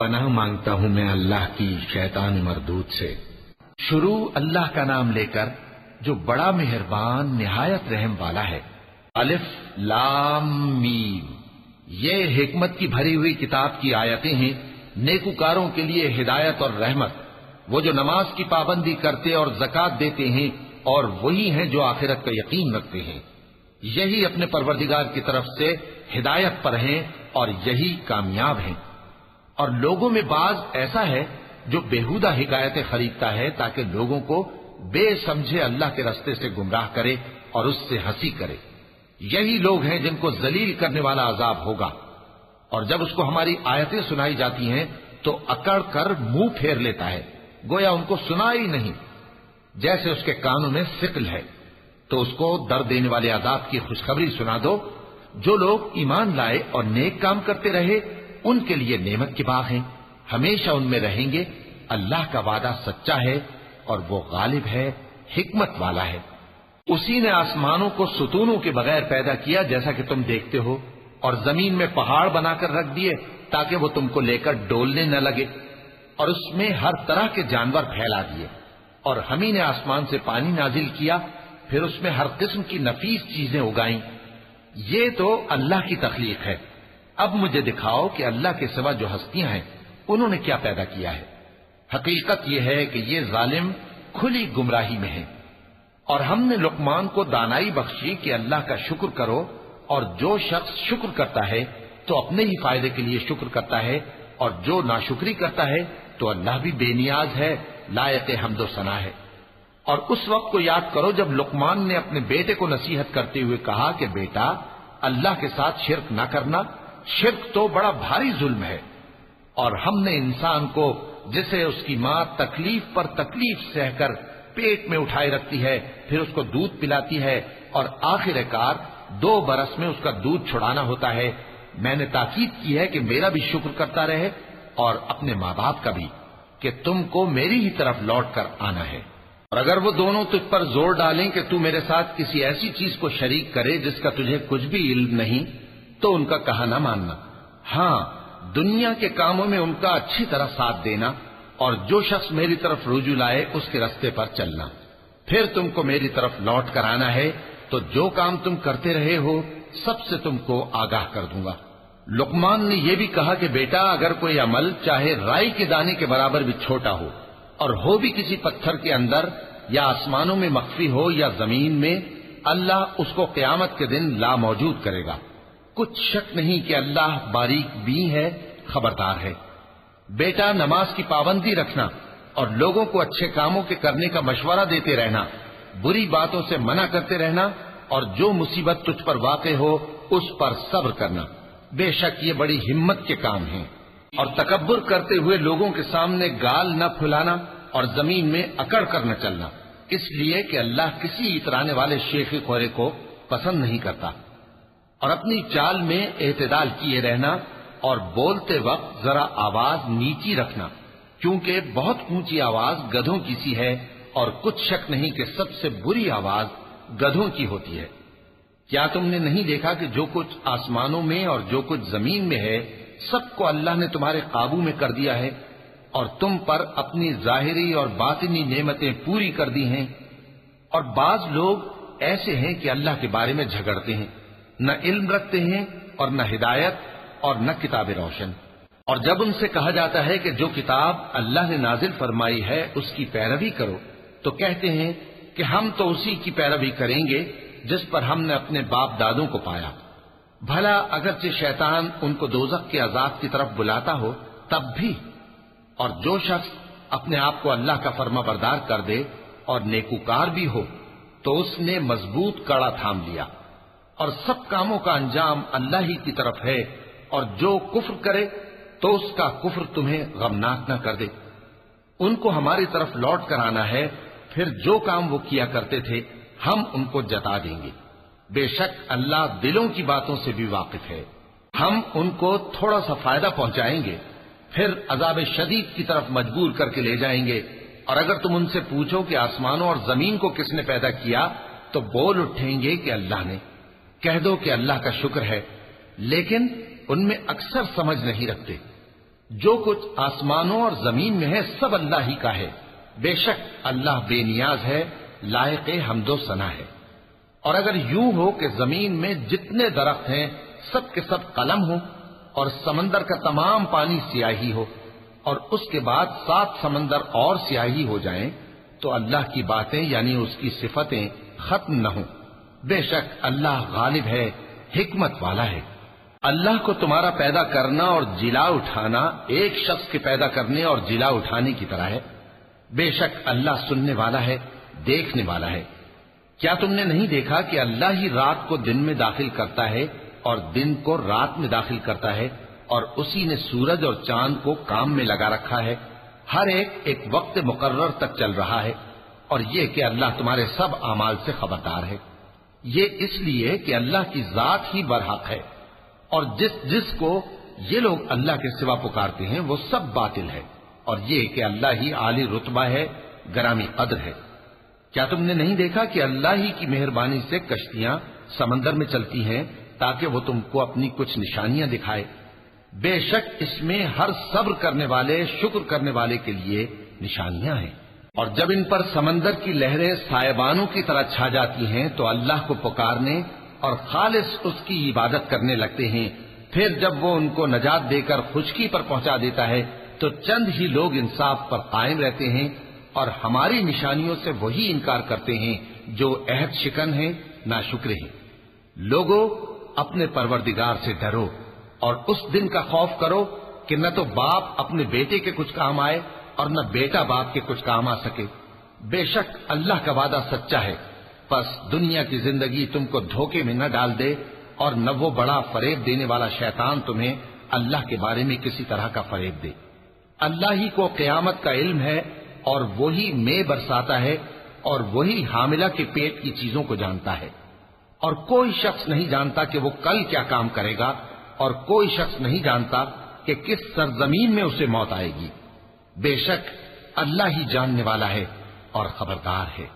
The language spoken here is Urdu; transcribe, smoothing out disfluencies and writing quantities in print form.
پناہ مانگتا ہوں میں اللہ کی شیطان مردود سے۔ شروع اللہ کا نام لے کر جو بڑا مہربان نہایت رحم والا ہے۔ الف لام میم، یہ حکمت کی بھری ہوئی کتاب کی آیتیں ہیں، نیکوکاروں کے لیے ہدایت اور رحمت، وہ جو نماز کی پابندی کرتے اور زکوٰۃ دیتے ہیں، اور وہی ہیں جو آخرت کا یقین رکھتے ہیں، یہی اپنے پروردگار کی طرف سے ہدایت پر ہیں اور یہی کامیاب ہیں۔ اور لوگوں میں بعض ایسا ہے جو بےہودہ حکایتیں خریدتا ہے تاکہ لوگوں کو بے سمجھے اللہ کے رستے سے گمراہ کرے اور اس سے ہنسی کرے، یہی لوگ ہیں جن کو ذلیل کرنے والا عذاب ہوگا۔ اور جب اس کو ہماری آیتیں سنائی جاتی ہیں تو اکڑ کر منہ پھیر لیتا ہے، گویا ان کو سنا ہی نہیں، جیسے اس کے کانوں میں ثقل ہے۔ تو اس کو درد دینے والے عذاب کی خوشخبری سنا دو۔ جو لوگ ایمان لائے اور نیک کام کرتے رہے ان کے لیے نعمت کے باغ ہیں، ہمیشہ ان میں رہیں گے۔ اللہ کا وعدہ سچا ہے اور وہ غالب ہے، حکمت والا ہے۔ اسی نے آسمانوں کو ستونوں کے بغیر پیدا کیا جیسا کہ تم دیکھتے ہو، اور زمین میں پہاڑ بنا کر رکھ دیے تاکہ وہ تم کو لے کر ڈولنے نہ لگے، اور اس میں ہر طرح کے جانور پھیلا دیے۔ اور ہم ہی نے آسمان سے پانی نازل کیا، پھر اس میں ہر قسم کی نفیس چیزیں اگائیں۔ یہ تو اللہ کی تخلیق ہے۔ اب مجھے دکھاؤ کہ اللہ کے سوا جو ہستیاں ہیں انہوں نے کیا پیدا کیا ہے۔ حقیقت یہ ہے کہ یہ ظالم کھلی گمراہی میں ہیں۔ اور ہم نے لقمان کو دانائی بخشی کہ اللہ کا شکر کرو، اور جو شخص شکر کرتا ہے تو اپنے ہی فائدے کے لیے شکر کرتا ہے، اور جو ناشکری کرتا ہے تو اللہ بھی بے نیاز ہے، لائق حمد و ثنا ہے۔ اور اس وقت کو یاد کرو جب لقمان نے اپنے بیٹے کو نصیحت کرتے ہوئے کہا کہ بیٹا، اللہ کے ساتھ شرک نہ کرنا، شرک تو بڑا بھاری ظلم ہے۔ اور ہم نے انسان کو جسے اس کی ماں تکلیف پر تکلیف سہ کر پیٹ میں اٹھائے رکھتی ہے، پھر اس کو دودھ پلاتی ہے، اور آخر کار 2 برس میں اس کا دودھ چھڑانا ہوتا ہے، میں نے تاکید کی ہے کہ میرا بھی شکر کرتا رہے اور اپنے ماں باپ کا بھی، کہ تم کو میری ہی طرف لوٹ کر آنا ہے۔ اور اگر وہ دونوں تجھ پر زور ڈالیں کہ تو میرے ساتھ کسی ایسی چیز کو شریک کرے جس کا تجھے کچھ بھی علم نہیں، تو ان کا کہا نہ ماننا، ہاں دنیا کے کاموں میں ان کا اچھی طرح ساتھ دینا، اور جو شخص میری طرف رجوع لائے اس کے رستے پر چلنا، پھر تم کو میری طرف لوٹ کر آنا ہے، تو جو کام تم کرتے رہے ہو سب سے تم کو آگاہ کر دوں گا۔ لقمان نے یہ بھی کہا کہ بیٹا، اگر کوئی عمل چاہے رائی کے دانے کے برابر بھی چھوٹا ہو، اور ہو بھی کسی پتھر کے اندر یا آسمانوں میں مخفی ہو یا زمین میں، اللہ اس کو قیامت کے دن لا موجود کرے گا۔ کچھ شک نہیں کہ اللہ باریک بین ہے، خبردار ہے۔ بیٹا، نماز کی پابندی رکھنا اور لوگوں کو اچھے کاموں کے کرنے کا مشورہ دیتے رہنا، بری باتوں سے منع کرتے رہنا، اور جو مصیبت تجھ پر واقع ہو اس پر صبر کرنا، بے شک یہ بڑی ہمت کے کام ہیں۔ اور تکبر کرتے ہوئے لوگوں کے سامنے گال نہ پھلانا اور زمین میں اکڑ کر نہ چلنا، اس لیے کہ اللہ کسی اترانے والے شیخ خورے کو پسند نہیں کرتا۔ اور اپنی چال میں اعتدال کیے رہنا، اور بولتے وقت ذرا آواز نیچی رکھنا، کیونکہ بہت اونچی آواز گدھوں کی سی ہے، اور کچھ شک نہیں کہ سب سے بری آواز گدھوں کی ہوتی ہے۔ کیا تم نے نہیں دیکھا کہ جو کچھ آسمانوں میں اور جو کچھ زمین میں ہے سب کو اللہ نے تمہارے قابو میں کر دیا ہے، اور تم پر اپنی ظاہری اور باطنی نعمتیں پوری کر دی ہیں۔ اور بعض لوگ ایسے ہیں کہ اللہ کے بارے میں جھگڑتے ہیں، نہ علم رکھتے ہیں اور نہ ہدایت اور نہ کتاب روشن۔ اور جب ان سے کہا جاتا ہے کہ جو کتاب اللہ نے نازل فرمائی ہے اس کی پیروی کرو، تو کہتے ہیں کہ ہم تو اسی کی پیروی کریں گے جس پر ہم نے اپنے باپ دادوں کو پایا۔ بھلا اگرچہ شیطان ان کو دوزخ کے عذاب کی طرف بلاتا ہو تب بھی۔ اور جو شخص اپنے آپ کو اللہ کا فرما بردار کر دے اور نیکوکار بھی ہو تو اس نے مضبوط کڑا تھام لیا، اور سب کاموں کا انجام اللہ ہی کی طرف ہے۔ اور جو کفر کرے تو اس کا کفر تمہیں غمناک نہ کر دے۔ ان کو ہماری طرف لوٹ کر آنا ہے، پھر جو کام وہ کیا کرتے تھے ہم ان کو جتا دیں گے۔ بے شک اللہ دلوں کی باتوں سے بھی واقف ہے۔ ہم ان کو تھوڑا سا فائدہ پہنچائیں گے، پھر عذاب شدید کی طرف مجبور کر کے لے جائیں گے۔ اور اگر تم ان سے پوچھو کہ آسمانوں اور زمین کو کس نے پیدا کیا تو بول اٹھیں گے کہ اللہ نے۔ کہہ دو کہ اللہ کا شکر ہے، لیکن ان میں اکثر سمجھ نہیں رکھتے۔ جو کچھ آسمانوں اور زمین میں ہے سب اللہ ہی کا ہے. بے شک اللہ بے نیاز ہے، لائق حمد و ثنا ہے. اور اگر یوں ہو کہ زمین میں جتنے درخت ہیں سب کے سب قلم ہو اور سمندر کا تمام پانی سیاہی ہو اور اس کے بعد 7 سمندر اور سیاہی ہو جائیں تو اللہ کی باتیں یعنی اس کی صفتیں ختم نہ ہوں. بے شک اللہ غالب ہے، حکمت والا ہے. اللہ کو تمہارا پیدا کرنا اور جلا اٹھانا ایک شخص کے پیدا کرنے اور جلا اٹھانے کی طرح ہے. بے شک اللہ سننے والا ہے، دیکھنے والا ہے. کیا تم نے نہیں دیکھا کہ اللہ ہی رات کو دن میں داخل کرتا ہے اور دن کو رات میں داخل کرتا ہے، اور اسی نے سورج اور چاند کو کام میں لگا رکھا ہے، ہر ایک وقت مقرر تک چل رہا ہے. اور یہ کہ اللہ تمہارے سب اعمال سے خبردار ہے. یہ اس لیے کہ اللہ کی ذات ہی برحق ہے، اور جس کو یہ لوگ اللہ کے سوا پکارتے ہیں وہ سب باطل ہے. اور یہ کہ اللہ ہی عالی رتبہ ہے، گرامی قدر ہے. کیا تم نے نہیں دیکھا کہ اللہ ہی کی مہربانی سے کشتیاں سمندر میں چلتی ہیں تاکہ وہ تم کو اپنی کچھ نشانیاں دکھائے؟ بے شک اس میں ہر صبر کرنے والے، شکر کرنے والے کے لیے نشانیاں ہیں. اور جب ان پر سمندر کی لہریں سائبانوں کی طرح چھا جاتی ہیں تو اللہ کو پکارنے اور خالص اس کی عبادت کرنے لگتے ہیں. پھر جب وہ ان کو نجات دے کر خشکی پر پہنچا دیتا ہے تو چند ہی لوگ انصاف پر قائم رہتے ہیں، اور ہماری نشانیوں سے وہی انکار کرتے ہیں جو عہد شکن ہیں، ناشکر ہیں. لوگوں اپنے پروردگار سے ڈرو اور اس دن کا خوف کرو کہ نہ تو باپ اپنے بیٹے کے کچھ کام آئے اور نہ بیٹا باپ کے کچھ کام آ سکے. بے شک اللہ کا وعدہ سچا ہے. پس دنیا کی زندگی تم کو دھوکے میں نہ ڈال دے، اور نہ وہ بڑا فریب دینے والا شیطان تمہیں اللہ کے بارے میں کسی طرح کا فریب دے. اللہ ہی کو قیامت کا علم ہے، اور وہی مے برساتا ہے، اور وہی حاملہ کے پیٹ کی چیزوں کو جانتا ہے. اور کوئی شخص نہیں جانتا کہ وہ کل کیا کام کرے گا، اور کوئی شخص نہیں جانتا کہ کس سرزمین میں اسے موت آئے گی. بے شک اللہ ہی جاننے والا ہے اور خبردار ہے.